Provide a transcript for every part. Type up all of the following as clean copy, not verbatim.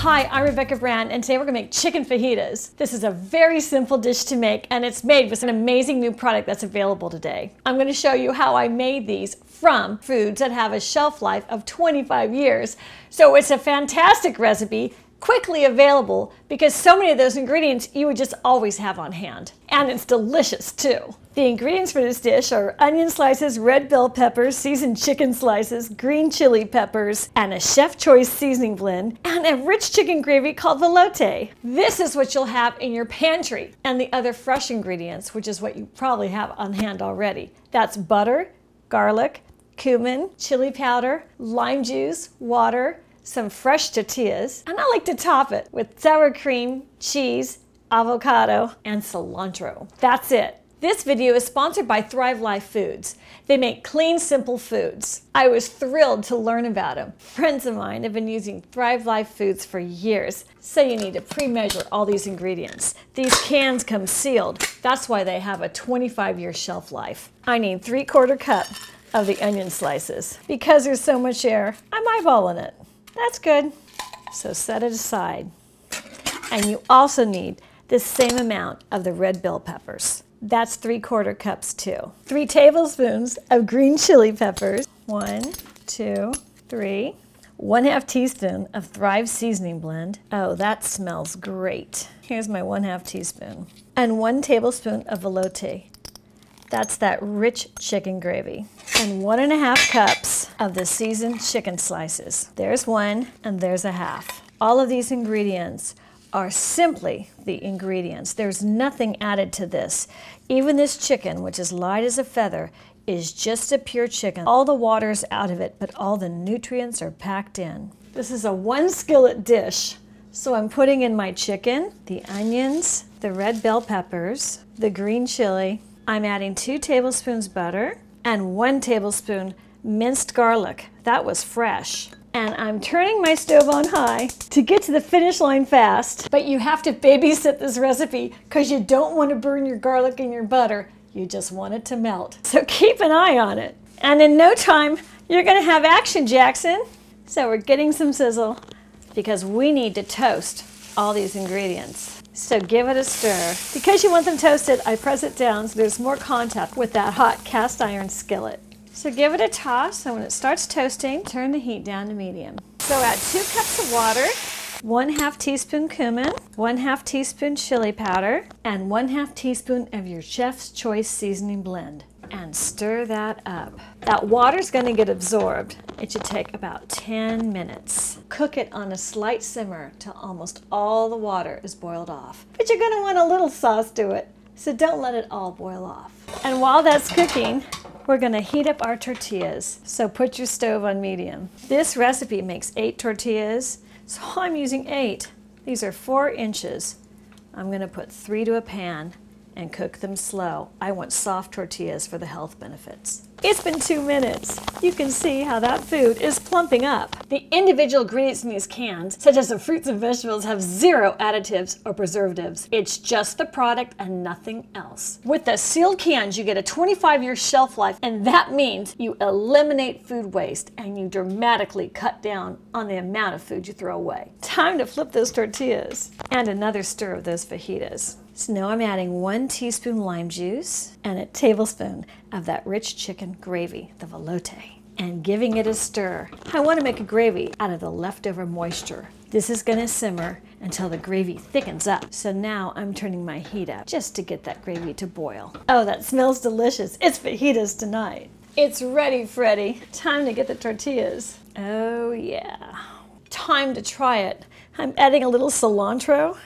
Hi, I'm Rebecca Brand, and today we're gonna make chicken fajitas. This is a very simple dish to make, and it's made with an amazing new product that's available today. I'm gonna show you how I made these from foods that have a shelf life of 25 years. So it's a fantastic recipe, quickly available, because so many of those ingredients you would just always have on hand. And it's delicious too. The ingredients for this dish are onion slices, red bell peppers, seasoned chicken slices, green chili peppers, and a chef choice seasoning blend, and a rich chicken gravy called velouté. This is what you'll have in your pantry, and the other fresh ingredients, which is what you probably have on hand already. That's butter, garlic, cumin, chili powder, lime juice, water, some fresh tortillas, and I like to top it with sour cream, cheese, avocado, and cilantro. That's it. This video is sponsored by Thrive Life Foods. They make clean, simple foods. I was thrilled to learn about them. Friends of mine have been using Thrive Life Foods for years, so you need to pre-measure all these ingredients. These cans come sealed. That's why they have a 25-year shelf life. I need 3/4 cup of the onion slices. Because there's so much air, I'm eyeballing it. That's good. So set it aside. And you also need the same amount of the red bell peppers. That's 3/4 cups too. 3 tablespoons of green chili peppers. 1, 2, 3. 1/2 teaspoon of Thrive seasoning blend. Oh, that smells great. Here's my 1/2 teaspoon. And 1 tablespoon of velouté. That's that rich chicken gravy. And 1.5 cups of the seasoned chicken slices. There's 1 and there's 1/2. All of these ingredients are simply the ingredients. There's nothing added to this. Even this chicken, which is light as a feather, is just a pure chicken. All the water's out of it, but all the nutrients are packed in. This is a 1 skillet dish. So I'm putting in my chicken, the onions, the red bell peppers, the green chili. I'm adding 2 tablespoons butter and 1 tablespoon minced garlic. That was fresh. And I'm turning my stove on high to get to the finish line fast. But you have to babysit this recipe because you don't want to burn your garlic and your butter. You just want it to melt. So keep an eye on it. And in no time, you're going to have action, Jackson. So we're getting some sizzle because we need to toast all these ingredients. So give it a stir. Because you want them toasted, I press it down so there's more contact with that hot cast iron skillet. So give it a toss, and when it starts toasting, turn the heat down to medium. So add 2 cups of water, 1/2 teaspoon cumin, 1/2 teaspoon chili powder, and 1/2 teaspoon of your chef's choice seasoning blend. And stir that up. That water's gonna get absorbed. It should take about 10 minutes. Cook it on a slight simmer till almost all the water is boiled off. But you're gonna want a little sauce to it, so don't let it all boil off. And while that's cooking, we're gonna heat up our tortillas. So put your stove on medium. This recipe makes 8 tortillas, so I'm using 8. These are 4 inches. I'm gonna put 3 to a pan and cook them slow. I want soft tortillas for the health benefits. It's been 2 minutes. You can see how that food is plumping up. The individual ingredients in these cans, such as the fruits and vegetables, have 0 additives or preservatives. It's just the product and nothing else. With the sealed cans, you get a 25-year shelf life, and that means you eliminate food waste and you dramatically cut down on the amount of food you throw away. Time to flip those tortillas. And another stir of those fajitas. So now I'm adding 1 teaspoon lime juice and a tablespoon of that rich chicken gravy, the velouté, and giving it a stir. I want to make a gravy out of the leftover moisture. This is going to simmer until the gravy thickens up. So now I'm turning my heat up just to get that gravy to boil. Oh, that smells delicious. It's fajitas tonight. It's ready, Freddy. Time to get the tortillas. Oh yeah. Time to try it. I'm adding a little cilantro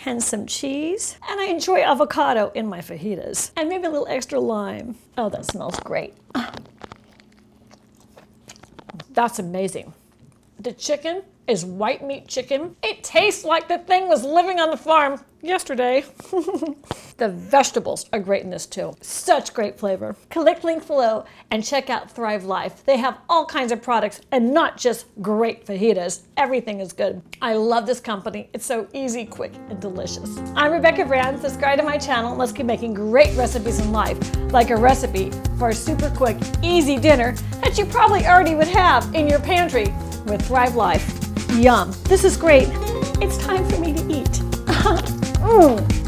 and some cheese, and I enjoy avocado in my fajitas, and maybe a little extra lime. Oh, that smells great. That's amazing. The chicken is white meat chicken. It tastes like the thing was living on the farm yesterday. The vegetables are great in this too. Such great flavor. Click link below and check out Thrive Life. They have all kinds of products and not just great fajitas. Everything is good. I love this company. It's so easy, quick, and delicious. I'm Rebecca Brand. Subscribe to my channel and let's keep making great recipes in life, like a recipe for a super quick, easy dinner that you probably already would have in your pantry with Thrive Life. Yum. This is great. it's time for me to eat.